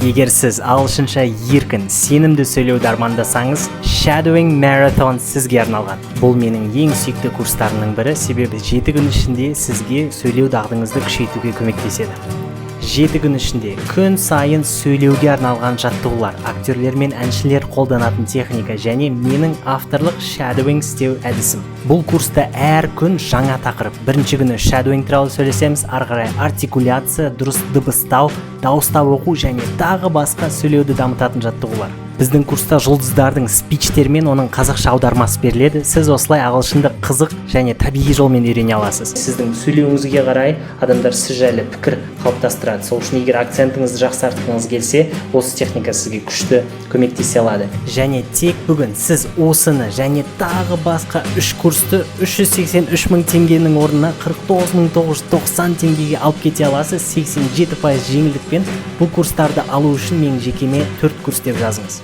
Егер сіз ағылшынша еркін, сенімді сөйлеуді армандасаңыз, Shadowing Marathon сізге арналған. Бұл менің ең сүйікті курстарымның бірі, себебі 7 күн ішінде сізге сөйлеу дағдыңызды күшейтуге көмектеседі. 7 күн ішінде күн сайын сөйлеуге арналған жаттығулар, актерлер мен әншілер қолданатын техника және менің авторлық shadowing істеу әдісім. Бұл курста әр күн жаңа тақырып. Бірінші күні shadowing туралы сөйлесеміз, ары қарай артикуляция, дұрыс дыбыстау, дауыстап оқу және тағы басқа сөйлеуді дамытатын жаттығулар. Біздің курста жұлдыздардың спичтері мен оның қазақша аудармасы беріледі. Сіз осылай ағылшынды қызық және табиғи жолмен үйрене аласыз. Сіздің сөйлеуіңізге қарай адамдар сіз жайлы пікір қалыптастырады. Сол үшін егер акцентіңізді жақсартқыңыз келсе, осы техника сізге күшті көмектесе алады. Және тек бүгін сіз осыны және тағы басқа 3 курсты 383 мың теңгенің орнына 49.990 теңгеге алып кете аласыз. 87% жеңілдікпен бұл курстарды алу үшін менің жекеме 4 курс деп жазыңыз.